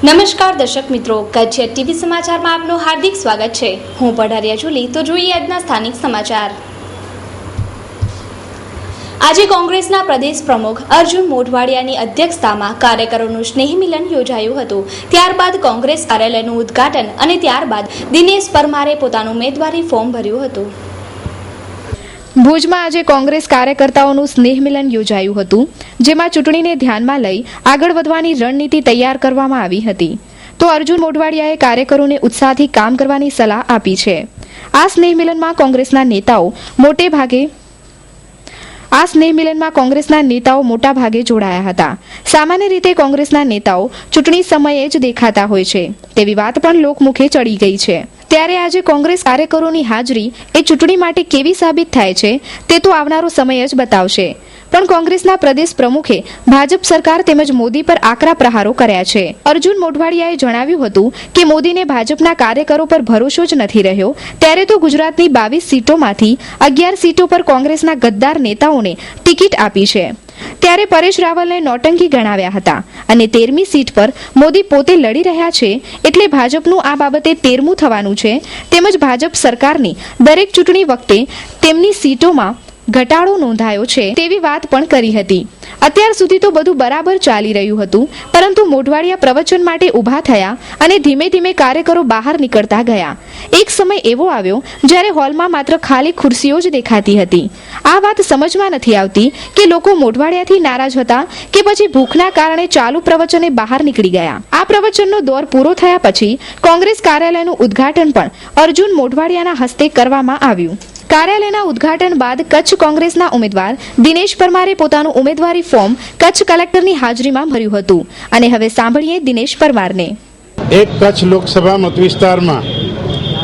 નમસ્કાર દર્શક મિત્રો, કચ્છ ટીવી સમાચારમાં આપનું હાર્દિક સ્વાગત છે। હું પઢારિયા જુલી। તો જોઈએ આજના સ્થાનિક સમાચાર। આજે કોંગ્રેસના પ્રદેશ પ્રમુખ અર્જુન મોઢવાડિયાની અધ્યક્ષતામાં કાર્યકરોનું સ્નેહ મિલન યોજાયું હતું। ત્યારબાદ કોંગ્રેસ કાર્યાલયનું ઉદ્ઘાટન અને ત્યારબાદ દિનેશ પરમારે પોતાનું ઉમેદવારી ફોર્મ ભર્યું હતું। ભુજમાં આજે કોંગ્રેસ કાર્યકર્તાઓનું સ્નેહ મિલન યોજાયું હતું, જેમાં ચૂંટણીને ધ્યાનમાં લઈ આગળ વધવાની રણનીતિ તૈયાર કરવામાં આવી હતી। તો અર્જુન મોઢવાડિયાએ કાર્યકરોને ઉત્સાહથી કામ કરવાની સલાહ આપી છે। આ સ્નેહ મિલનમાં કોંગ્રેસના નેતાઓ મોટા ભાગે જોડાયા હતા। સામાન્ય રીતે કોંગ્રેસના નેતાઓ ચૂંટણી સમયે જ દેખાતા હોય છે તેવી વાત પણ લોકમુખે ચડી ગઈ છે। ત્યારે આજે કોંગ્રેસ કાર્યકરોની હાજરી એ ચૂંટણી માટે કેવી સાબિત થાય છે તે તો આવનારો સમય જ બતાવશે। પણ કોંગ્રેસના પ્રદેશ પ્રમુખે ભાજપ સરકાર તેમજ મોદી પર આકરા પ્રહારો કર્યા છે। અર્જુન મોઢવાડિયાએ જણાવ્યું હતું કે મોદીને ભાજપના કાર્યકરો પર ભરોસો જ નથી રહ્યો, ત્યારે તો ગુજરાતની 22 સીટોમાંથી 11 સીટો પર કોંગ્રેસના ગદ્દાર નેતાઓને ટિકિટ આપી છે। ત્યારે પરેશ રાવલને નોટંકી ગણાવ્યા હતા અને 13મી સીટ પર મોદી પોતે લડી રહ્યા છે, એટલે ભાજપનું આ બાબતે 13મું થવાનું છે। તેમજ ભાજપ સરકારની દરેક ચૂંટણી વખતે તેમની સીટોમાં ઘટાડો નોંધાયો છે તેવી વાત પણ કરી હતી। અત્યાર સુધી તો બધું બરાબર ચાલી રહ્યું હતું, પરંતુ મોઢવાડિયા પ્રવચન માટે ઊભા થયા અને ધીમે ધીમે કાર્યકરો બહાર નીકળતા ગયા। એક સમય એવો આવ્યો જ્યારે હોલમાં માત્ર ખાલી ખુરશીઓ જ દેખાતી હતી। આ વાત સમજમાં નથી આવતી કે લોકો મોઢવાડિયાથી નારાજ હતા કે પછી ભૂખના કારણે ચાલુ પ્રવચને બહાર નીકળી ગયા। આ પ્રવચનનો દોર પૂરો થયા પછી કોંગ્રેસ કાર્યાલયનું ઉદ્ઘાટન પણ અર્જુન મોઢવાડિયાના હસ્તે કરવામાં આવ્યું। કાર્યાલયના ઉદ્ઘાટન બાદ કચ્છ કોંગ્રેસના ઉમેદવાર દિનેશ પરમારે પોતાનું ઉમેદવારી ફોર્મ કચ્છ કલેક્ટરની હાજરીમાં ભર્યું હતું અને હવે સાંભળીએ દિનેશ પરમારને। એક કચ્છ લોકસભા મત વિસ્તારમાં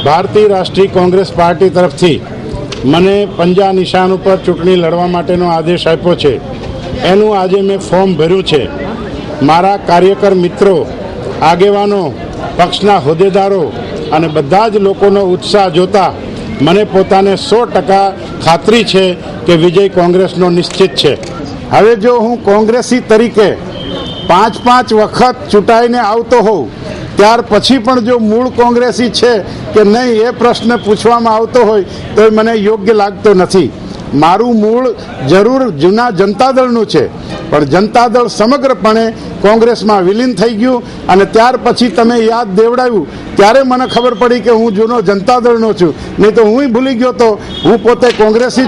ભારતીય રાષ્ટ્રીય કોંગ્રેસ પાર્ટી તરફથી મને પંજા નિશાન ઉપર ચૂંટણી લડવા માટેનો આદેશ આપ્યો છે। એનું આજે મેં ફોર્મ ભર્યું છે। મારા કાર્યકર મિત્રો, આગેવાનો, પક્ષના હોદ્દેદારો અને બધા જ લોકોનો ઉત્સાહ જોતા મને પોતાને 100% ખાતરી છે કે વિજય કોંગ્રેસનો નિશ્ચિત છે। હવે જો હું કોંગ્રેસી તરીકે 5 વખત ચૂંટાઈને આવતો હોઉં, ત્યાર પછી પણ જો મૂળ કોંગ્રેસી છે કે નહીં એ પ્રશ્ન પૂછવામાં આવતો હોય તો એ મને યોગ્ય લાગતો નથી। મારું મૂળ જરૂર જૂના જનતા દળનું છે, પણ જનતા દળ સમગ્રપણે કોંગ્રેસમાં વિલીન થઈ ગયું અને ત્યાર પછી તમે યાદ દેવડાવ્યું ત્યારે મને ખબર પડી કે હું જૂનો જનતા દળનો છું, નહીં તો હું ભૂલી ગયો તો હું પોતે કોંગ્રેસી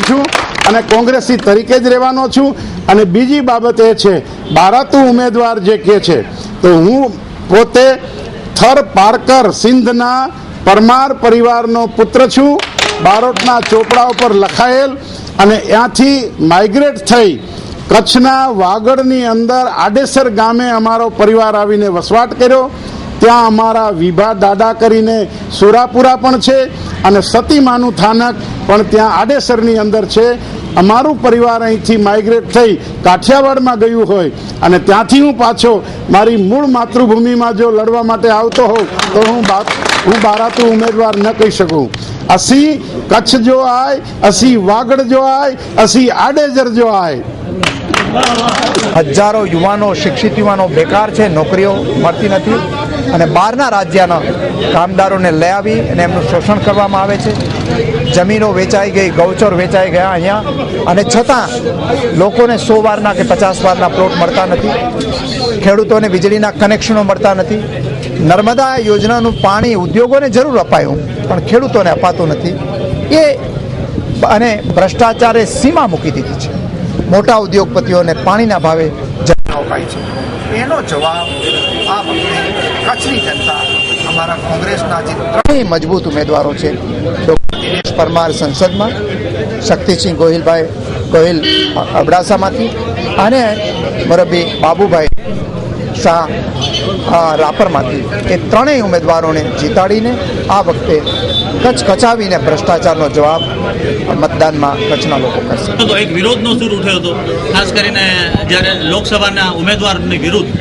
છું અને કોંગ્રેસી તરીકે જ રહેવાનો છું। અને બીજી બાબત એ છે, બારાતું ઉમેદવાર જે કહે છે, તો હું પોતે થર પારકર સિંધના પરમાર પરિવારનો પુત્ર છું। બારોટના ચોપડા ઉપર લખાયેલ અને ત્યાંથી માઇગ્રેટ થઈ કચ્છના વાગડની અંદર આડેસર ગામે અમારો પરિવાર આવીને વસવાટ કર્યો। ત્યાં અમારા વિભા દાદા કરીને સુરાપુરા પણ છે અને સતીમાનું થાનક પણ ત્યાં આડેસરની અંદર છે। અમારું પરિવાર અહીંથી માઇગ્રેટ થઈ કાઠિયાવાડમાં ગયું હોય અને ત્યાંથી હું પાછો મારી મૂળ માતૃભૂમિમાં જો લડવા માટે આવતો હોઉં તો હું બારાતું ઉમેદવાર ન કહી શકું। અસી કચ્છ જો આય, અસી વાગડ જો આય, અસી આડેસર જો આય। હજારો યુવાનો, શિક્ષિત યુવાનો બેકાર છે, નોકરીઓ મળતી નથી અને બહારના રાજ્યના કામદારોને લઈ આવી અને એમનું શોષણ કરવામાં આવે છે। જમીનો વેચાઈ ગઈ, ગૌચર વેચાઈ ગયા અહીંયા, અને છતાં લોકોને 100 વારના કે 50 વારના પ્લોટ મળતા નથી। ખેડૂતોને વીજળીના કનેક્શનો મળતા નથી। નર્મદા યોજનાનું પાણી ઉદ્યોગોને જરૂર અપાયું પણ ખેડૂતોને અપાતું નથી। અને ભ્રષ્ટાચારે સીમા મૂકી દીધી છે। મોટા ઉદ્યોગપતિઓને પાણીના ભાવે જમીન અપાય છે। એનો જવાબ આ વખતે કચ્છની જનતા અમારા કોંગ્રેસના જે 3 મજબૂત ઉમેદવારો છે, ડૉક્ટર દિનેશ પરમાર સંસદમાં, શક્તિસિંહ ગોહિલ અબડાસામાંથી અને મોરબી બાબુભાઈ શાહ રાપરમાંથી, એ 3 ઉમેદવારોને જીતાડીને આ વખતે કચ્છ કચાવીને ભ્રષ્ટાચારનો જવાબ મતદાનમાં કચ્છના લોકો કરશે। તો એક વિરોધનો સૂર ઉઠ્યો હતો, ખાસ કરીને જ્યારે લોકસભાના ઉમેદવારની વિરુદ્ધ।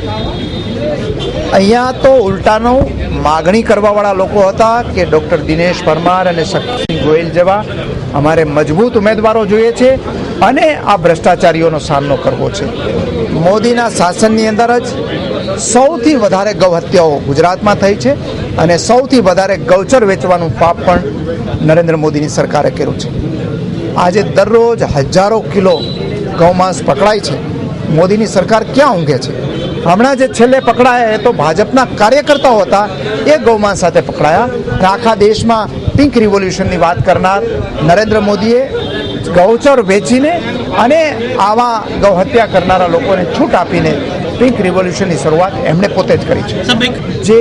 અહીંયા તો ઉલટાનું માગણી કરવાવાળા લોકો હતા કે ડૉક્ટર દિનેશ પરમાર અને શક્તિસિંહ ગોહિલ જેવા અમારે મજબૂત ઉમેદવારો જોઈએ છે અને આ ભ્રષ્ટાચારીઓનો સામનો કરવો છે। મોદીના શાસનની અંદર જ સૌથી વધારે ગૌ હત્યાઓ ગુજરાતમાં થઈ છે અને સૌથી વધારે ગૌચર વેચવાનું પાપ પણ નરેન્દ્ર મોદીની સરકારે કર્યું છે. આજે દરરોજ હજારો કિલો ગૌમાંસ પકડાય છે. મોદીની સરકાર ક્યાં ઊંઘે છે? હમણાં જે છેલ્લે પકડાયા એ તો ભાજપના કાર્યકર્તાઓ હતા, એ ગૌમાંસ સાથે પકડાયા. આખા દેશમાં પિંક રિવોલ્યુશનની વાત કરનાર નરેન્દ્ર મોદીએ ગૌચર વેચીને અને આવા ગૌ હત્યા કરનારા લોકોને છૂટ આપીને પિંક રિવોલ્યુશનની શરૂઆત એમણે પોતે જ કરી છે. જે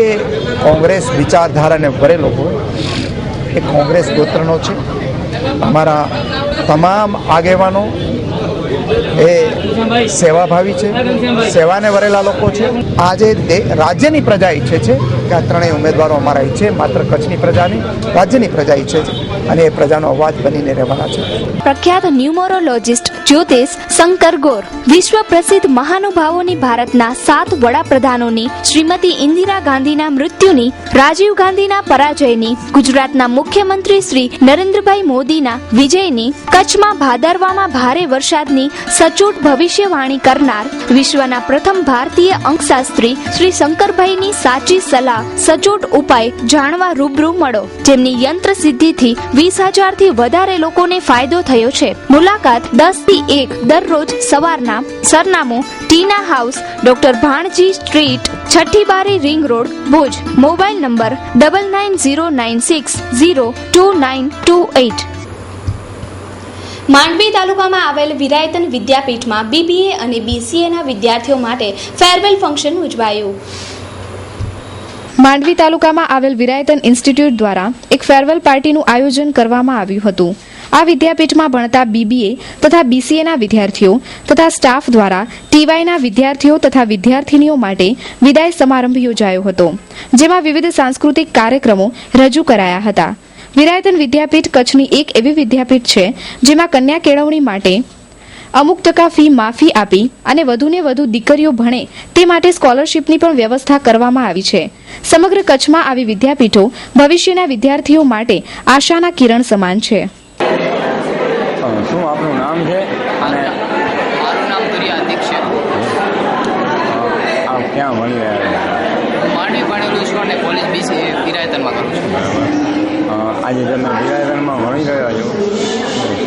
કોંગ્રેસ વિચારધારાને ભરેલો હોય એ કોંગ્રેસ ગોત્રનો છે. અમારા તમામ આગેવાનો એ સેવાભાવી છે, સેવાને વરેલા લોકો છે. આજે રાજ્યની પ્રજા ઈચ્છે છે કે આ ત્રણેય ઉમેદવારો અમારા ઈચ્છે, માત્ર કચ્છની પ્રજાની, રાજ્યની પ્રજા ઈચ્છે છે અને એ પ્રજાનો અવાજ બનીને રહેવાના છે. પ્રખ્યાત ન્યુમરોલોજિસ્ટ જ્યોતિષ શંકર ગોર, વિશ્વ પ્રસિદ્ધ મહાનુભાવોની ભારતના 7 વડાપ્રધાનોની, શ્રીમતી ઇન્દિરા ગાંધીના મૃત્યુની, રાજીવ ગાંધીના પરાજયની, ગુજરાતના મુખ્યમંત્રી શ્રી નરેન્દ્રભાઈ મોદીના વિજયની, કચ્છમાં ભાદરવામાં ભારે વરસાદની સચોટ ભવિષ્યવાણી કરનાર, વિશ્વના પ્રથમ ભારતીય અંકશાસ્ત્રી શ્રી શંકરભાઈની સાચી સલાહ, સચોટ ઉપાય જાણવા રૂબરૂ મળો, જેમની યંત્ર સિદ્ધિથી 20,000 થી વધારે લોકોને ફાયદો થયો છે. મુલાકાત 10 થી 1 દરરોજ સવારના. સરનામું ટીના હાઉસ, ડોક્ટર ભાણજી સ્ટ્રીટ, 6ઠી બારી ring road, Bhuj. Mobile number 9909602928. Mandvi તાલુકામાં આવેલ વિરાયતન વિદ્યાપીઠમાં BBA અને BCAના વિદ્યાર્થીઓ માટે ફેરવેલ ફંક્શન ઉજવાયું. માંડવી તાલુકામાં આવેલ વિરાયતન ઇન્સ્ટિટ્યૂટ દ્વારા એક ફેરવેલ પાર્ટીનું આયોજન કરવામાં આવ્યું હતું. આ વિદ્યાપીઠમાં ભણતા BBA તથા BCAના વિદ્યાર્થીઓ તથા સ્ટાફ દ્વારા TYના વિદ્યાર્થીઓ તથા વિદ્યાર્થીનીઓ માટે વિદાય સમારંભ યોજાયો હતો, જેમાં વિવિધ સાંસ્કૃતિક કાર્યક્રમો રજૂ કરાયા હતા. વિરાયતન વિદ્યાપીઠ કચ્છની એક એવી વિદ્યાપીઠ છે જેમાં કન્યા કેળવણી માટે અમુક ટકા ફી માફી આપી અને વધુને વધુ દીકરીઓ ભણે તે માટે સ્કોલરશીપની પણ વ્યવસ્થા કરવામાં આવી છે. સમગ્ર કચ્છમાં આવી વિદ્યાપીઠો ભવિષ્યના વિદ્યાર્થીઓ માટે આશાના કિરણ સમાન છે. શું આપનું નામ છે અને મારું નામ તુર્યાદિક છે. આપ ક્યાં ભણી રહ્યા છો? માંડવી ભણેલું છું અને કોલેજ BCA વિરાયતનમાં કરું છું. આજે તમે વિરાયતનમાં ભણી રહ્યા છો,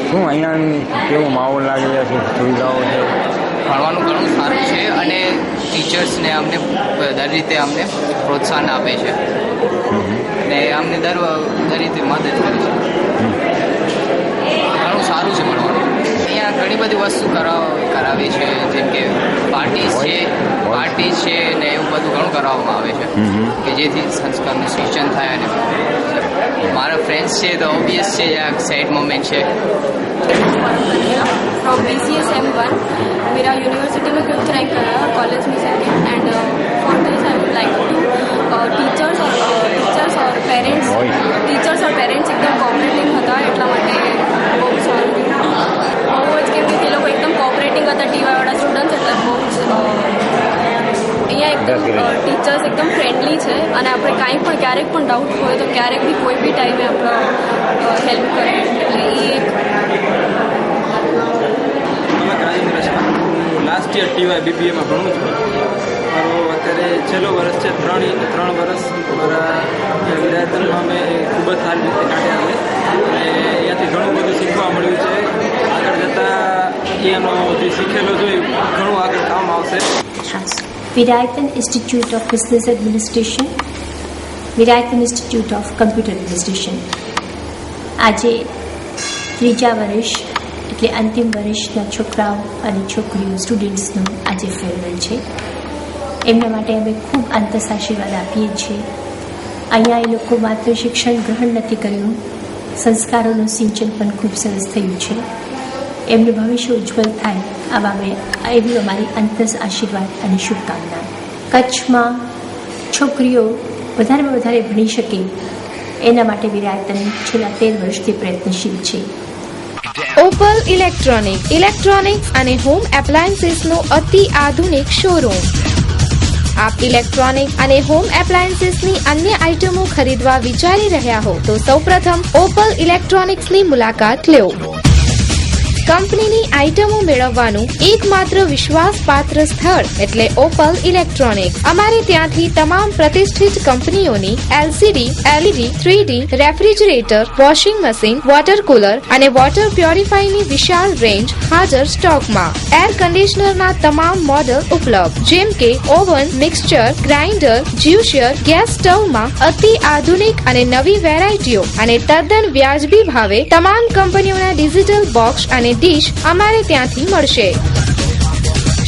શું અહીંયાની કેવો માહોલ લાગી રહ્યા છે? સુવિધાઓ છે? ભણવાનું ઘણું સારું છે અને ટીચર્સને અમને દર રીતે અમને પ્રોત્સાહન આપે છે ને અમને દર રીતે મદદ કરે છે. ઘણું સારું છે ભણવાનું. અહીંયા ઘણી બધી વસ્તુ કરાવે છે, જેમ કે પાર્ટી છે ને એવું બધું ઘણું કરાવવામાં આવે છે કે જેથી સંસ્કારનું સિંચન થાય. અને મારા ફ્રેન્ડ્સ છે તો ઓબ્વિયસ છે, આ સેડ મોમેન્ટ છે. फ्रॉम BCA Sem 1 मेरा यूनिवर्सिटी में 5th रैंक आया, कॉलेज में second. And for this I would like to teachers और पेरेंट्स एकदम कोऑपरेटिंग હતા, એટલા માટે બહુ સારું બહુ જ કેમ કે એ લોકો એકદમ કોઓપરેટિંગ હતા. TY વાળા સ્ટુડન્ટ્સ એટલે બહુ જ અહીંયા એકદમ ટીચર્સ એકદમ ફ્રેન્ડલી છે અને આપણે કાંઈ પણ ક્યારેક પણ ડાઉટ હોય તો ક્યારેક બી કોઈ બી ટાઈમે આપણો હેલ્પ કરે. એટલે એ એક લાસ્ટ યર TY BBAમાં ભણું છું. મારું અત્યારે છેલ્લો વર્ષ છે. 3 વર્ષ મારા વિરાયતનમાં મેં ખૂબ જ સારી રીતે કાઢ્યા છે અને અહીંયાથી ઘણું બધું શીખવા મળ્યું છે. આગળ જતાં એનો જે શીખેલો જોઈ ઘણું આગળ કામ આવશે. Virayathan Institute of Business Administration, Virayathan Institute of Computer Administration. આજે 3જા વર્ષ એટલે અંતિમ વર્ષના છોકરાઓ અને છોકરીઓ સ્ટુડન્ટ્સનો આજે ફેરવેલ છે. એમના માટે અમે ખૂબ અંતસ આશીર્વાદ આપીએ છીએ. અહીંયા એ લોકો માત્ર શિક્ષણ ગ્રહણ નથી કર્યું, સંસ્કારોનું સિંચન પણ ખૂબ સરસ થયું છે. એમનું ભવિષ્ય ઉજ્જવળ થાય એવી અમારી અંતસ આશીર્વાદ અને શુભકામના. કચ્છમાં છોકરીઓ વધારેમાં વધારે ભણી શકે એના માટે વિરાયતન છેલ્લા 13 વર્ષથી પ્રયત્નશીલ છે. ઓપલ ઇલેક્ટ્રોનિક્સ અને હોમ એપ્લાયન્સીસનો અતિ આધુનિક શોરૂમ. આપ ઇલેક્ટ્રોનિક અને હોમ એપ્લાયન્સીસની અન્ય આઇટમો ખરીદવા વિચારી રહ્યા હો તો સૌપ્રથમ ઓપલ ઇલેક્ટ્રોનિક્સની મુલાકાત લો. કંપનીની આઇટમો મેળવવાનું એકમાત્ર વિશ્વાસપાત્ર સ્થળ એટલે ઓપલ ઇલેક્ટ્રોનિક્સ. અમારે ત્યાંથી તમામ પ્રતિષ્ઠિત કંપનીઓની LCD, LED, 3D refrigerator, washing machine, water cooler અને વોટર પ્યોરિફાયરની વિશાળ રેન્જ હાજર સ્ટોકમાં. એર કન્ડિશનરના તમામ મોડલ ઉપલબ્ધ, જેમ કે oven, mixture, grinder, juicer, gas સ્ટવમાં અતિ આધુનિક અને નવી વેરાયટીઓ અને તદ્દન વ્યાજબી ભાવે તમામ કંપનીઓના ડિજિટલ બોક્સ અને ડીશ અમારે ત્યાંથી મળશે.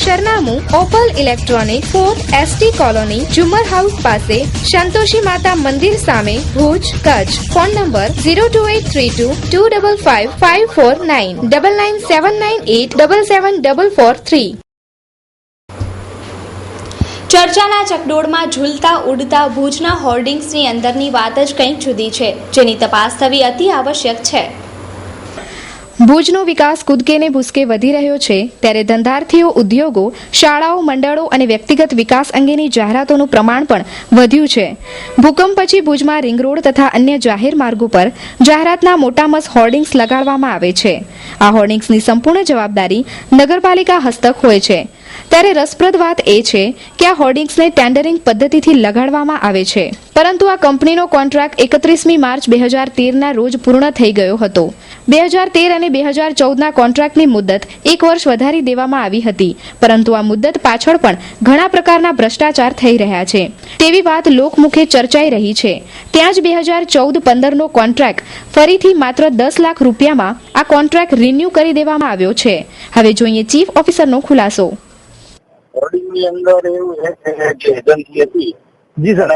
સરનામું Opal electronic, 4 ST colony, Jhumar house પાસે, સંતોષી માતા મંદિર સામે, ભુજ, કચ્છ. Phone number 02832 255 549 9979877443. ચર્ચાના ચકડોળમાં ઝૂલતા ઉડતા ભુજના હોર્ડિંગ્સની અંદરની વાત જ કંઈક જુદી છે, જેની તપાસ થવી અતિ આવશ્યક છે. ભુજનો વિકાસ કૂદકે ને ભૂસકે વધી રહ્યો છે, ત્યારે ધંધાર્થીઓ, ઉદ્યોગો, શાળાઓ, મંડળો અને વ્યક્તિગત વિકાસ અંગેની જાહેરાતોનું પ્રમાણ પણ વધ્યું છે. ભૂકંપ પછી ભુજમાં રિંગ રોડ તથા અન્ય જાહેર માર્ગો પર જાહેરાતના મોટામસ હોર્ડિંગ્સ લગાડવામાં આવે છે. આ હોર્ડિંગ્સની સંપૂર્ણ જવાબદારી નગરપાલિકા હસ્તક હોય છે. ત્યારે રસપ્રદ વાત એ છે કે આ હોર્ડિંગ્સને ટેન્ડરિંગ પદ્ધતિથી લગાડવામાં આવે છે, પરંતુ આ કંપનીનો કોન્ટ્રાક્ટ 31મી માર્ચ 2013ના રોજ પૂર્ણ થઈ ગયો હતો. 2013 અને 2014ના કોન્ટ્રાક્ટની મુદત 1 વર્ષ વધારી દેવામાં આવી હતી, પરંતુ આ મુદત પાછળ પણ ઘણા પ્રકારના ભ્રષ્ટાચાર થઈ રહ્યા છે તેવી વાત લોકમુખે ચર્ચાઈ રહી છે. ત્યાં જ 2014-15નો કોન્ટ્રાક્ટ ફરીથી માત્ર 10 લાખ રૂપિયામાં આ કોન્ટ્રાક્ટ રિન્યુ કરી દેવામાં આવ્યો છે. હવે જોઈએ ચીફ ઓફિસરનો ખુલાસો. હોર્ડિંગની અંદર એવું છે કે એજન્સી હતી જી સર,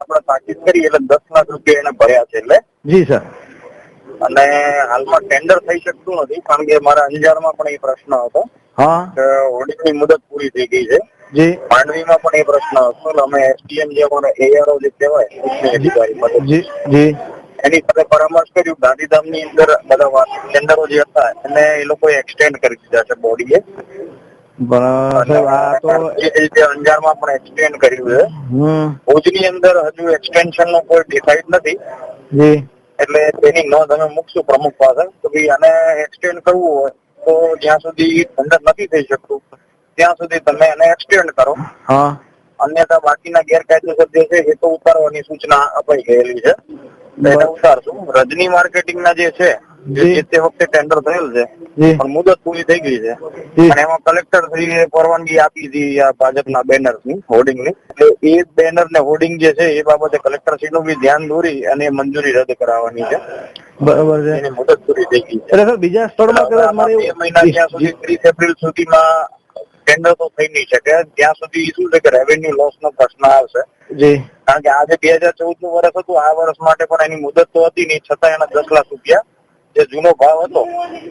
આપણે તાકીદ કરી એટલે 10 લાખ રૂપિયા એને ભર્યા છે એટલે જી સર. અને હાલમાં ટેન્ડર થઈ શકતું નથી કારણ કે મારા અંજારમાં પણ એ પ્રશ્ન હતો કે હોર્ડિંગની મુદત પૂરી થઈ ગઈ છે. જી માંડવીમાં પણ એ પ્રશ્ન હતો. અમે STM જે અમારો ARO જે કહેવાય અધિકારી જી જી એની સાથે પરામર્શ કર્યું. ગાંધીધામની અંદર બધા ટેન્ડરો જે હતા એને એ લોકોએ એક્સટેન્ડ કરી દીધા છે બોડીએ. અંજારમાં પણ એક્સટેન્ડ કર્યું છે. ભુજની અંદર હજુ એક્સટેન્શન નો કોઈ ડિસાઇડ નથી, એટલે તેની નોંધ અમે મૂકશું પ્રમુખ પાસે તો ભાઈ આને એક્સટેન્ડ કરવું હોય તો જ્યાં સુધી ટેન્ડર નથી થઈ શકતું ત્યાં સુધી તમે એને એક્સટેન્ડ કરો. અન્યથા બાકીના ગેરકાયદેસર જે છે એ તો ઉતારવાની સૂચના અપાઈ ગયેલી છે, એને ઉતારશું. રજની માર્કેટિંગના જે છે તે વખતે ટેન્ડર થયેલ છે પણ મુદત પૂરી થઈ ગઈ છે અને એમાં કલેક્ટર શ્રીએ પરવાનગી આપી હતી આ ભાજપના બેનરની હોર્ડિંગની. એટલે એ બેનર ને હોર્ડિંગ જે છે એ બાબતે કલેક્ટર શ્રીનું બી ધ્યાન દોરી અને મંજૂરી રદ કરાવવાની છે. બરાબર છે, એની મુદત પૂરી થઈ ગઈ છે. બીજા સ્થળમાં 2 મહિના ત્યાં સુધી 30 એપ્રિલ સુધીમાં ટેન્ડર તો થઈ નહીં શકે. ત્યાં સુધી શું છે કે રેવન્યુ લોસ નો પ્રશ્ન આવશે કારણ કે આજે 2014નું વર્ષ હતું, આ વર્ષ માટે પણ એની મુદત તો હતી નહીં, છતાં એના 10 લાખ રૂપિયા જે જૂનો ભાવ હતો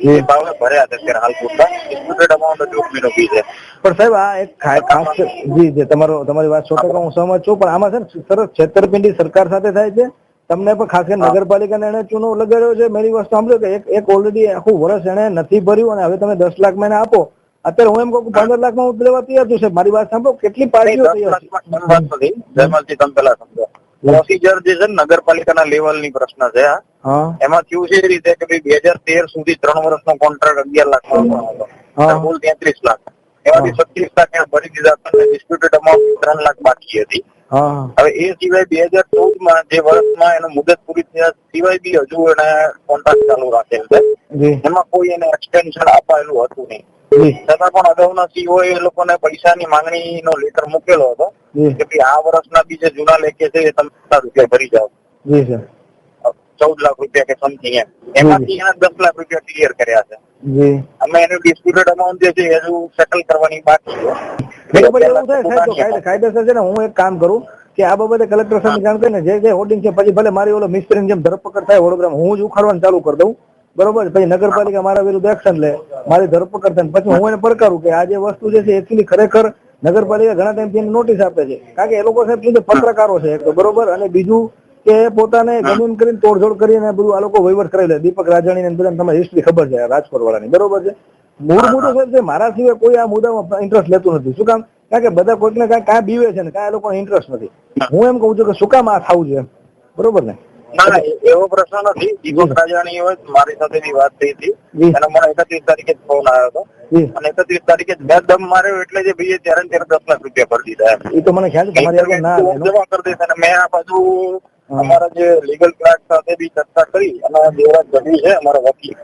એ ભાવે ભર્યા છે અત્યારે હાલ પૂરતા. ડિસ્પ્યુટેડ અમાઉન્ટ હજુ ઉભી નથી છે. પણ સાહેબ આ એક ખાસ જી તમારી વાત 100% હું સહમત છું, પણ આમાં છે ને સરસ છેતરપિંડી સરકાર સાથે થાય છે. તમને પણ ખાસ કરીને નગરપાલિકાને એને ચૂનો લગાડ્યો છે. મેરી વસ્તુ સાંભળ્યો કે એક ઓલરેડી આખું વર્ષ એને નથી ભર્યું અને હવે તમે 10 લાખ મહિને આપો. અત્યારે હું એમ કહું 15 લાખમાં હું લેવા તૈયાર છું. સાહેબ મારી વાત સાંભળો, કેટલી પાર્ટીઓ તૈયાર છે. જયમાલજી તમે પેલા સમજો પ્રોસીજર જે છે નગરપાલિકાના લેવલની પ્રશ્ન છે. એમાં કેવું છે એ રીતે કે 2013 સુધી 3 વર્ષનો કોન્ટ્રાક્ટ 11 લાખ હતો, કુલ 33 લાખ, એમાંથી 26 લાખ ભરી દીધા. ડિસ્પ્યુટેડ અમાઉન્ટ 3 લાખ બાકી હતી. હવે એ સિવાય 2014માં જે વર્ષમાં એનો મુદત પૂરી થયા સિવાય બી હજુ એને કોન્ટ્રાક્ટ ચાલુ રાખેલ છે. એમાં કોઈ એને એક્સટેન્શન અપાયેલું હતું નહીં. છતાં પણ અગાઉના CEO એ લોકોને પૈસાની માંગણી નો લેટર મૂકેલો હતો કે ભાઈ આ વર્ષના બી જે જૂના લેખે છે એ તમે રૂપિયા ભરી જાઓ. 14 લાખ રૂપિયા કે સમથિંગ એમાંથી એના 10 લાખ રૂપિયા ક્લિયર કર્યા છે. અમે એનું ડિસ્પ્યુટેડ અમાઉન્ટ જે છે એ હજુ સેટલ કરવાની બાકી છે. કાયદેસર છે ને હું એક કામ કરું કે આ બાબતે કલેક્ટર સાહેબ જાણ કરીને જે હોર્ડિંગ છે પછી ભલે મારી ઓલો મિસ્ત્રીની જેમ ધરપકડ થાય વડોદરામાં હું જ ઉખાડવાનું ચાલુ કરી દઉં. બરોબર, પછી નગરપાલિકા મારા વિરુદ્ધ એક્શન લે, મારી ધરપકડ થાય, પછી હું એને પડકારું કે આ જે વસ્તુ જે છે એકચ્યુઅલી ખરેખર નગરપાલિકા ઘણા ટાઈમથી એને નોટિસ આપે છે કારણ કે એ લોકો સાહેબ શું પત્રકારો છે એક તો બરોબર, અને બીજું કે પોતાને ગમે કરીને તોડજોડ કરીને બધું આ લોકો વહીવટ કરી લે. દીપક રાજાણી બધા તમારી હિસ્ટ્રી ખબર છે રાજકોટ વાળાની, બરોબર છે. મૂળ મુદ્દો સાહેબ છે મારા સિવાય કોઈ આ મુદ્દામાં ઇન્ટરેસ્ટ લેતું નથી. શું કામ? કારણ કે બધા કોઈકને કાંઈ બીવે છે ને કાંઈ લોકોને ઇન્ટરેસ્ટ નથી. હું એમ કહું છું કે શું કામ આ થવું છે, બરોબર ને? ના એવો પ્રશ્ન નથી. દીપક રાજાણી મારી સાથે બી વાત થઈ હતી અને મને 31 તારીખે જ ફોન આવ્યો હતો અને 31 તારીખે મેં દમ માર્યો એટલે જે ભાઈએ ત્યારે 10 લાખ રૂપિયા ભરી દીધા. એ તો મને ખ્યાલ છે તમારી આગળ ના જમા કરી દઈશ અને મેં આ બાજુ અમારા જે લીગલ ક્લાર્ક સાથે બી ચર્ચા કરી અને દેવરાજ ગઢવી છે અમારા વકીલ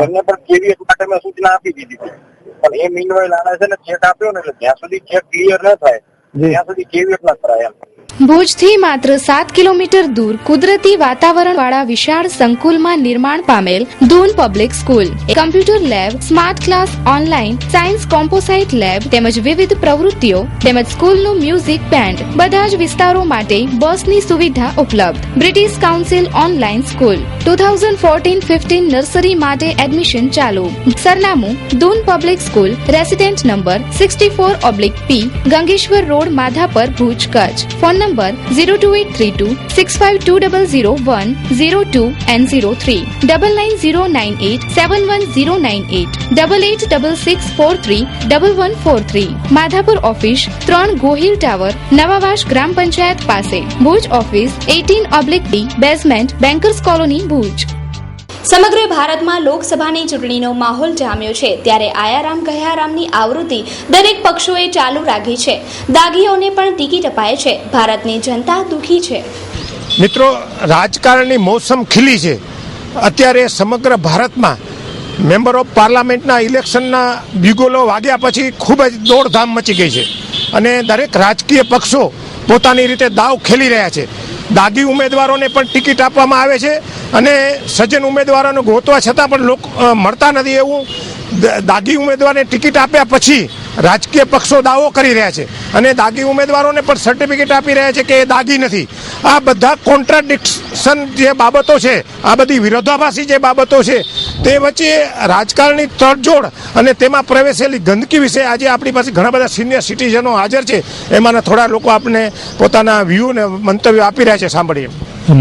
એમને પણ કેવીએસ માટે મેં સૂચના આપી દીધી હતી. પણ એ મીનવાઇલ આને છે ને ચેક આપ્યો ને એટલે જ્યાં સુધી ચેક ક્લિયર ન થાય ત્યાં સુધી કેવીએસ ના કરાય એમ. ભુજથી માત્ર 7 કિલોમીટર દૂર કુદરતી વાતાવરણ વાળા વિશાળ સંકુલમાં નિર્માણ પામેલ Doon public school computer lab, smart class, online science composite lab તેમજ વિવિધ પ્રવૃત્તિઓ તેમજ સ્કૂલનું મ્યુઝિક બેન્ડ બધા જ વિસ્તારો માટે બસની સુવિધા ઉપલબ્ધ. British council online school 2014-15 nursery માટે એડમિશન ચાલુ. સરનામું Doon public school, resident number 64/P, Gangeshwar road, Madhapar, Bhuj, Kutch. Phone number 02832652001 02 and 03 99098 71098 8866431143. Madhapar office 3 Gohil tower, Navavas ગ્રામ પંચાયત પાસે. Bhuj office 18/D, basement, bankers colony, Bhuj. સમગ્ર ભારતમાં લોકસભાની ચૂંટણીનો માહોલ જામ્યો છે ત્યારે આયારામ ગયારામની આવૃત્તિ દરેક પક્ષોએ ચાલુ રાખી છે. દાગીઓને પણ ટિકિટ અપાય છે. ભારતની જનતા દુઃખી છે. મિત્રો, રાજકારણની મોસમ ખીલી છે. અત્યારે સમગ્ર ભારતમાં મેમ્બર ઓફ પાર્લામેન્ટના ઇલેક્શનના બિગુલો વાગ્યા પછી ખૂબ જ દોડધામ મચી ગઈ છે અને દરેક રાજકીય પક્ષો પોતાની રીતે દાવ ખેલી રહ્યા છે. દાગી ઉમેદવારોને પણ ટિકિટ આપવામાં આવે છે અને સજ્જન ઉમેદવારોને ગોતવા છતાં પણ લોકો મળતા નથી. એવું દાગી ઉમેદવારને ટિકિટ આપ્યા પછી રાજકીય પક્ષો દાવો કરી રહ્યા છે અને દાગી ઉમેદવારોને પણ સર્ટિફિકેટ આપી રહ્યા છે કે એ દાગી નથી. આ બધા કોન્ટ્રાડિક્શન જે બાબતો છે, આ બધી વિરોધાભાસી જે બાબતો છે, તે વચ્ચે રાજકારણની તડજોડ અને તેમાં પ્રવેશેલી ગંદકી વિશે આજે આપણી પાસે ઘણા બધા સિનિયર સિટીઝનો હાજર છે. એમાંના થોડા લોકો આપણે પોતાના વ્યૂ ને મંતવ્યો આપી રહ્યા છે, સાંભળીએ.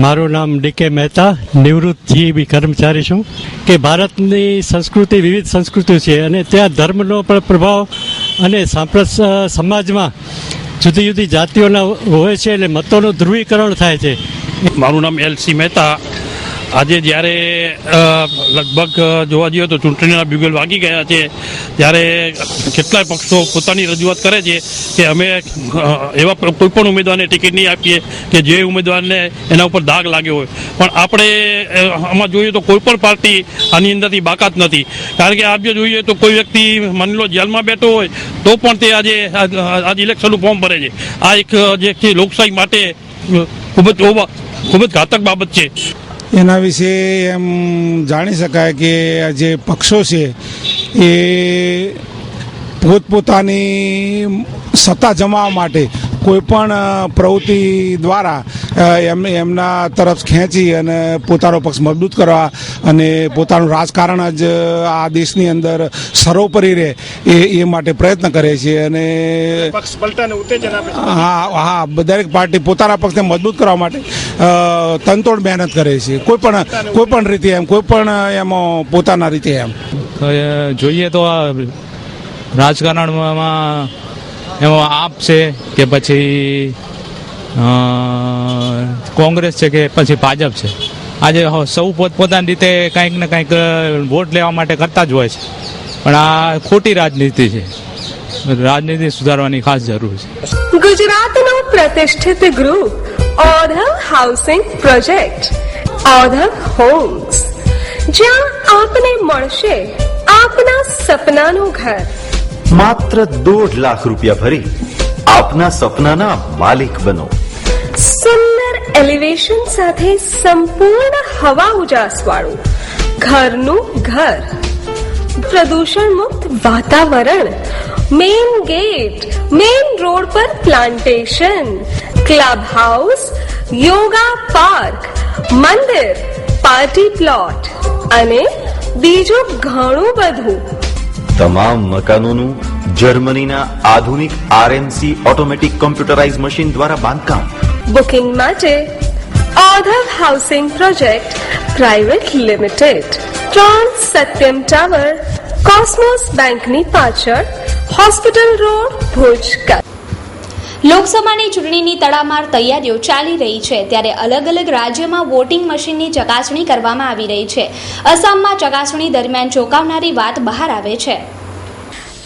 મારું નામ ડીકે મહેતા, નિવૃત્ત જીબી કર્મચારી છું. કે ભારતની સંસ્કૃતિ વિવિધ સંસ્કૃતિ છે અને ત્યાં ધર્મનો પણ પ્રભાવ અને સમાજમાં જુદી જુદી જાતિઓના હોય છે એટલે મતોનું ધ્રુવીકરણ થાય છે. મારું નામ LC મહેતા. આજે જ્યારે લગભગ જોવા જઈએ તો ચૂંટણીના બ્યુગલ વાગી ગયા છે ત્યારે કેટલાય પક્ષો પોતાની રજૂઆત કરે છે કે અમે એવા કોઈ પણ ઉમેદવારને ટિકિટ નહીં આપીએ કે જે ઉમેદવારને એના ઉપર દાગ લાગ્યો હોય. પણ આપણે આમાં જોઈએ તો કોઈ પણ પાર્ટી આની અંદરથી બાકાત નથી. કારણ કે આજે જોઈએ તો કોઈ વ્યક્તિ માની લો જેલમાં બેઠો હોય તો પણ તે આજે ઇલેક્શનનું ફોર્મ ભરે છે. આ એક જે છે લોકશાહી માટે ખૂબ જ ઘાતક બાબત છે. એના વિશે એમ જાણી શકાય કે જે પક્ષો છે એ પોતપોતાની સત્તા જમાવવા માટે કોઈ પણ પ્રવૃત્તિ દ્વારા એમના તરફ ખેંચી અને પોતાનો પક્ષ મજબૂત કરવા અને પોતાનું રાજકારણ જ આ દેશની અંદર સર્વોપરી રહે એ માટે પ્રયત્ન કરે છે અને હા દરેક પાર્ટી પોતાના પક્ષને મજબૂત કરવા માટે તનતોડ મહેનત કરે છે. કોઈ પણ રીતે એમ કોઈ પણ એમાં પોતાના રીતે એમ જોઈએ તો આ રાજકારણમાં એમાં આપ છે કે પછી કોંગ્રેસ છે કે પછી ભાજપ છે, આજે સૌ પોતપોતાની રીતે કંઈક ને કંઈક વોટ લેવા માટે કરતા જ હોય છે. પણ આ ખોટી રાજનીતિ છે. રાજનીતિ સુધારવાની ખાસ જરૂર છે. ગુજરાતનું પ્રતિષ્ઠિત ગ્રુપ ઓધવ હાઉસિંગ પ્રોજેક્ટ, ઓધવ હોમ્સ, જ્યાં આપને મળશે આપના સપનાનું ઘર. માત્ર 1.5 લાખ રૂપિયા ભરી આપના સપનાના માલિક બનો. સુંદર એલિવેશન સાથે સંપૂર્ણ હવા ઉજાસ વાળું ઘરનું ઘર, પ્રદૂષણ મુક્ત વાતાવરણ, મેઇન ગેટ, મેઇન રોડ પર plantation, club house, yoga park, મંદિર, પાર્ટી પ્લોટ અને બીજું ઘણું બધું. તમામ મકાનોનું જર્મનીના આધુનિક RMC ઓટોમેટિક કોમ્પ્યુટરાઇઝ મશીન દ્વારા બાંધકામ. બુકિંગ માટે Odhav housing project private limited, 3 Satyam tower, Cosmos બેંકની પાછળ, હોસ્પિટલ રોડ, ભુજ. લોકસભાની ચૂંટણીની તડામાર તૈયારીઓ ચાલી રહી છે ત્યારે અલગ અલગ રાજ્યોમાં વોટિંગ મશીનની ચકાસણી કરવામાં આવી રહી છે. અસમમાં ચકાસણી દરમિયાન ચોંકાવનારી વાત બહાર આવે છે.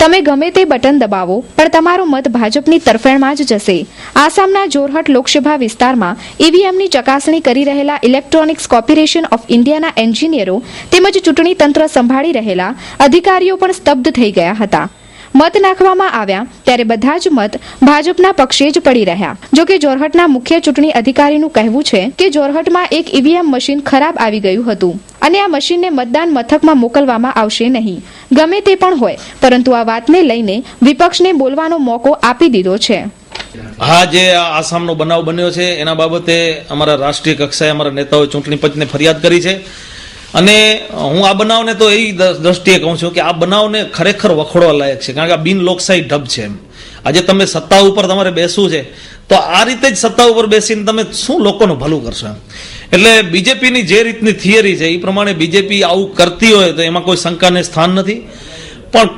તમે ગમે તે બટન દબાવો પણ તમારો મત ભાજપની તરફેણમાં જ જશે. આસામના જોરહટ લોકસભા વિસ્તારમાં ઈવીએમની ચકાસણી કરી રહેલા ઇલેક્ટ્રોનિક્સ કોર્પોરેશન ઓફ ઇન્ડિયાના એન્જિનિયરો તેમજ ચૂંટણી તંત્ર સંભાળી રહેલા અધિકારીઓ પણ સ્તબ્ધ થઈ ગયા હતા. મત નાખવામાં આવ્યા ત્યારે બધા જ મત ભાજપના પક્ષે જ પડી રહ્યા. જોકે જોરહટના મુખ્ય ચૂંટણી અધિકારીનું કહેવું છે કે જોરહટમાં એક ઈવીએમ મશીન ખરાબ આવી ગયું હતું અને આ મશીનને મતદાન મથકમાં મોકલવામાં આવશે નહીં. ગમે તે પણ હોય, પરંતુ આ વાતને લઈને વિપક્ષને બોલવાનો મોકો આપી દીધો છે. હા, જે આસામનો બનાવ બન્યો છે એના બાબતે અમારા રાષ્ટ્રીય કક્ષાએ અમારા નેતાઓએ ચૂંટણી પંચને ફરિયાદ કરી છે અને હું આ બનાવને તો એ દ્રષ્ટિએ કહું છું કે આ બનાવને ખરેખર વખોડવા લાયક છે, કારણ કે આ બિન લોકશાહી ઢબ છે. આજે તમે સત્તા ઉપર તમારે બેસવું છે તો આ રીતે જ સત્તા ઉપર બેસીને તમે શું લોકોનું ભલું કરશો. એટલે બીજેપીની જે રીતની થિયરી છે એ પ્રમાણે બીજેપી આવું કરતી હોય તો એમાં કોઈ શંકાને સ્થાન નથી. પણ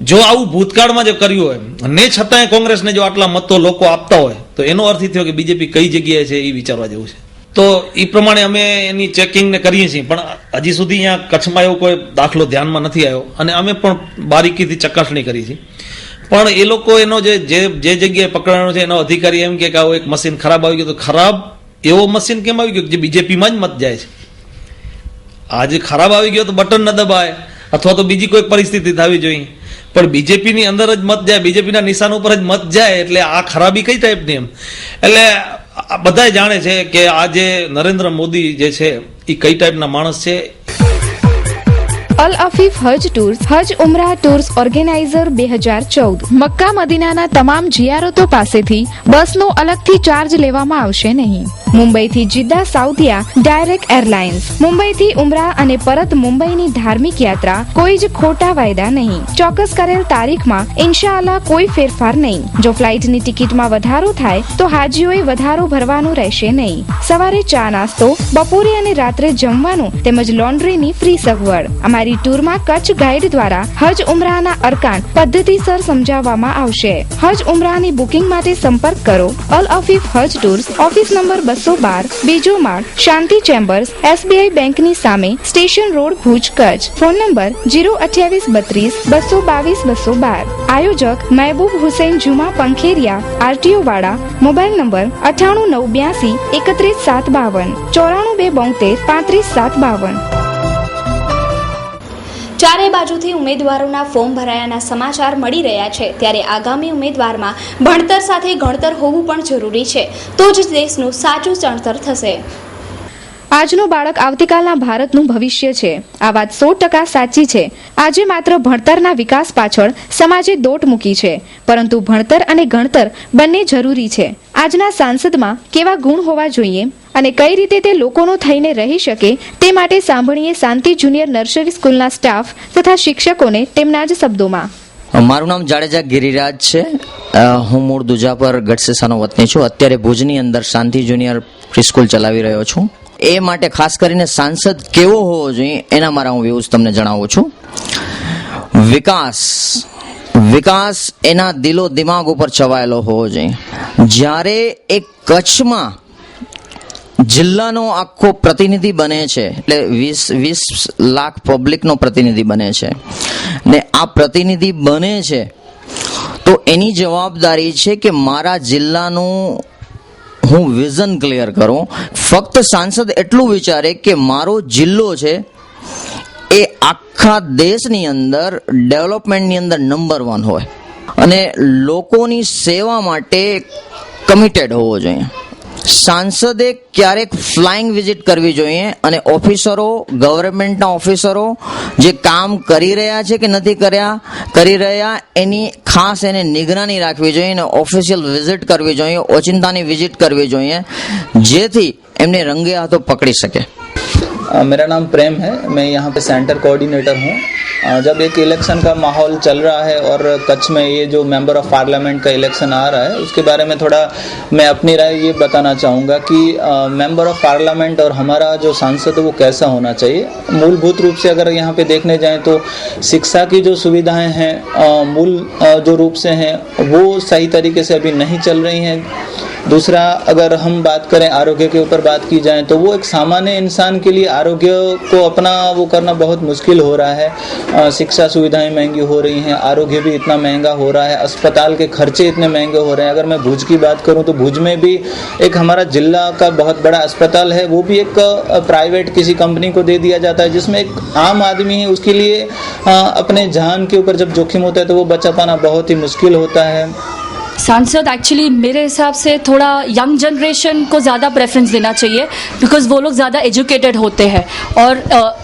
જો આવું ભૂતકાળમાં જે કર્યું હોય ને છતાંય કોંગ્રેસને જો આટલા મતો લોકો આપતા હોય તો એનો અર્થ એ થયો કે બીજેપી કઈ જગ્યાએ છે એ વિચારવા જેવું છે. તો એ પ્રમાણે અમે એની ચેકિંગ ને કરીએ છીએ, પણ હજી સુધી અહીંયા કચ્છમાં એવો કોઈ દાખલો ધ્યાનમાં નથી આવ્યો અને અમે પણ બારીકીથી ચકાસણી કરી છે. પણ એ લોકો એનો જે જગ્યાએ પકડાનો છે એનો અધિકારી એમ કે આવું એક મશીન ખરાબ આવી ગયું, તો ખરાબ એવો મશીન કેમ આવી ગયો જે બીજેપીમાં જ મત જાય છે? આજે ખરાબ આવી ગયો તો બટન ન દબાય અથવા તો બીજી કોઈ પરિસ્થિતિ થવી જોઈએ, પણ બીજેપીની અંદર જ મત જાય, બીજેપીના નિશાન ઉપર જ મત જાય, એટલે આ ખરાબી કઈ ટાઈપની એમ? એટલે બધા જાણે છે કે આ જે નરેન્દ્ર મોદી જે છે એ કઈ ટાઈપના માણસ છે. અલ અફીફ હજ ટૂર્સ હજ ઉમરાહ ટૂર્સ ઓર્ગેનાઇઝર 2014. મક્કા મદીનાના તમામ જિયારતો પાસેથી બસનો અલગથી ચાર્જ લેવામાં આવશે નહીં. મુંબઈથી જિદ્દા સાઉદિયા ડાયરેક્ટ એરલાઇન્સ. મુંબઈથી ઉમરાહ અને પરત મુંબઈની ધાર્મિક યાત્રા કોઈ જ ખોટા વાયદા નહીં. ચોક્કસ કરેલ તારીખમાં ઇન્શાઅલ્લાહ કોઈ ફેરફાર નહીં. જો ફ્લાઇટની ટિકિટમાં વધારો થાય તો હાજીઓએ વધારો ભરવાનું રહેશે નહીં. સવારે ચા નાસ્તો, બપોરે અને રાત્રે જમવાનું તેમજ લોન્ડ્રીની ફ્રી સગવડ. અમારી ટૂરમાં કચ્છ ગાઈડ દ્વારા હજ ઉમરાહના અરકાન પદ્ધતિસર સમજાવવામાં આવશે. હજ ઉમરાહની બુકિંગ માટે સંપર્ક કરો અલ અફીફ હજ ટૂર્સ, ઓફિસ નંબર 212, બીજો માળ, શાંતિ ચેમ્બર્સ, SBI બેંકની સામે, station road, Bhuj, Kutch. Phone number 02832 222 212. આયોજક મહેબૂબ હુસૈન જુમા પંખેરિયા, RTO વાળા. Mobile number 9892 31752 94272 35752. ચારે બાજુથી ઉમેદવારોના ફોર્મ ભરાયાના સમાચાર મળી રહ્યા છે ત્યારે આગામી ઉમેદવારમાં ભણતર સાથે ગણતર હોવું પણ જરૂરી છે, તો જ દેશનું સાચું ચણતર થશે. આજનું બાળક આવતીકાલના ભારતનું ભવિષ્ય છે. આ વાત 100% સાચી છે. આજે માત્ર ભણતરના વિકાસ પાછળ સમાજે દોટ મૂકી છે, પરંતુ ભણતર અને ગણતર બંને જરૂરી છે. આજના સાંસદમાં કેવા ગુણ હોવા જોઈએ અને કઈ રીતે તે લોકોનો થઈને રહી શકે તે માટે સાંભળીએ શાંતિ જુનિયર નર્સરી સ્કૂલના સ્ટાફ તથા શિક્ષકોને તેમના જ શબ્દોમાં. મારું નામ જાડેજા ગિરિરાજ છે. હું મૂળ દુજાપર ગઢસીસાનો વતની છું. અત્યારે ભુજની અંદર શાંતિ જુનિયર પ્રી-સ્કૂલ ચલાવી રહ્યો છું. એ માટે ખાસ કરીને સાંસદ કેવો હોવો જોઈએ એના મારા હું વ્યૂઝ તમને જણાવું છું. વિકાસ એના દિલો દિમાગ ઉપર છવાયેલો હોવો જોઈએ. જ્યારે એક કચ્છમાં જિલ્લાનો આખો પ્રતિનિધિ બને છે, એટલે 20 લાખ પબ્લિકનો પ્રતિનિધિ બને છે ને આ પ્રતિનિધિ બને છે તો એની જવાબદારી છે કે મારા જિલ્લાનું હું વિઝન ક્લિયર કરું. ફક્ત સાંસદ એટલું વિચારે કે મારો જિલ્લો છે એ આખા દેશની અંદર ડેવલપમેન્ટની અંદર નંબર 1 હોય અને લોકોની સેવા માટે કમિટેડ હોવો જોઈએ. સાંસદે ક્યારેક ફ્લાઇંગ વિઝિટ કરવી જોઈએ અને ઓફિસરો, ગવર્મેન્ટના ઓફિસરો જે કામ કરી રહ્યા છે કે નથી કરી રહ્યા એની ખાસ એને નિગરાની રાખવી જોઈએ અને ઓફિશિયલ વિઝિટ કરવી જોઈએ, ઓચિંતાની વિઝિટ કરવી જોઈએ, જેથી એમને रंगे हाथों पकड़ सके। मेरा नाम प्रेम है, मैं यहाँ पे सेंटर कोऑर्डिनेटर हूँ जब एक इलेक्शन का माहौल चल रहा है और कच्छ में ये जो मेंबर ऑफ पार्लियामेंट का इलेक्शन आ रहा है, उसके बारे में थोड़ा मैं अपनी राय ये बताना चाहूँगा कि मेंबर ऑफ पार्लियामेंट और हमारा जो सांसद है वो कैसा होना चाहिए। मूलभूत रूप से अगर यहाँ पे देखने जाएं तो शिक्षा की जो सुविधाएं हैं मूल जो रूप से हैं वो सही तरीके से अभी नहीं चल रही हैं। दूसरा, अगर हम बात करें आरोग्य के ऊपर बात की जाए तो वो एक सामान्य इंसान के लिए आरोग्य को अपना वो करना बहुत मुश्किल हो रहा है। शिक्षा सुविधाएं महंगी हो रही हैं, आरोग्य भी इतना महंगा हो रहा है, अस्पताल के खर्चे इतने महंगे हो रहे हैं। अगर मैं भुज की बात करूं तो भुज में भी एक हमारा जिला का बहुत बड़ा अस्पताल है, वो भी एक प्राइवेट किसी कंपनी को दे दिया जाता है, जिसमें एक आम आदमी है उसके लिए अपने जान के ऊपर जब जोखिम होता है तो वो बचा पाना बहुत ही मुश्किल होता है। सांसद एक्चुअली मेरे हिसाब से थोड़ा यंग जनरेशन को ज़्यादा प्रेफरेंस देना चाहिए, बिकॉज वो लोग ज़्यादा एजुकेटेड होते हैं और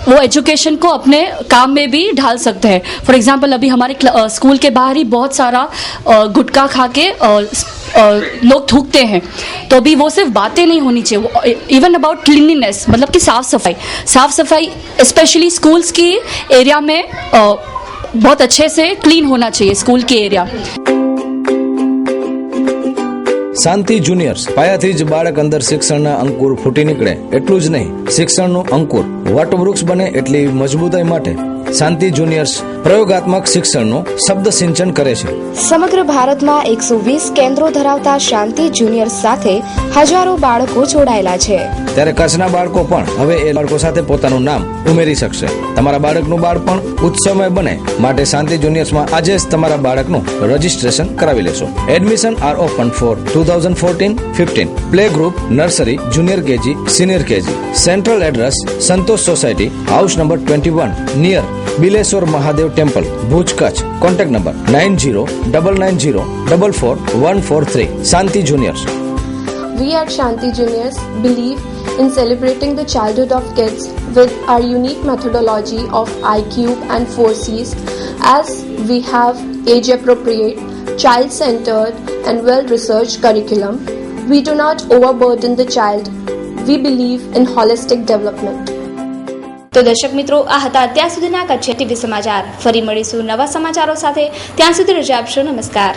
वो एजुकेशन को अपने काम में भी ढाल सकते हैं। फॉर एग्जांपल अभी हमारे स्कूल के बाहर ही बहुत सारा गुटखा खा के लोग थूकते हैं, तो अभी वो सिर्फ बातें नहीं होनी चाहिए, इवन अबाउट क्लीनलीनेस, मतलब कि साफ सफाई स्पेशली स्कूल्स की एरिया में बहुत अच्छे से क्लीन होना चाहिए स्कूल के एरिया। શાંતિ જુનિયર્સ પાયાથી જ બાળક અંદર શિક્ષણના અંકુર ફૂટી નીકળે એટલું જ નહીં, શિક્ષણનું અંકુર વટવૃક્ષ બને એટલી મજબૂતાઈ માટે શાંતિ જુનિયર્સ પ્રયોગાત્મક શિક્ષણનું શબ્દ સિંચન કરે છે। સમગ્ર ભારતમાં 120 કેન્દ્રો ધરાવતા શાંતિ જુનિયર્સ સાથે હજારો બાળકો જોડાયેલા છે। ત્યારે કચ્છના બાળકો પણ હવે એ બાળકો સાથે પોતાનું નામ ઉમેરી શકશે। તમારા બાળકનું બાળપણ ઉત્સવમય બને માટે શાંતિ જુનિયર્સમાં આજે જ તમારા બાળકનું રજીસ્ટ્રેશન કરાવી લેશો। Admission are open for 2014-15 play group, nursery, junior KG, senior KG. Central address Santosh society, house number 21 near Bileshwar Mahadev temple, Bhuj, Kutch. Contact number 9099044143। Shanti juniors. We at Shanti Juniors believe in celebrating the childhood of kids with our unique methodology of iCube and 4Cs, as we have age-appropriate, child-centered and well-researched curriculum. We do not overburden the child. We believe in holistic development. તો દર્શક મિત્રો, આ હતા અત્યાર સુધીના Kutch TV સમાચાર। ફરી મળીશું નવા સમાચારો સાથે, ત્યાં સુધી રજા આપશો। નમસ્કાર।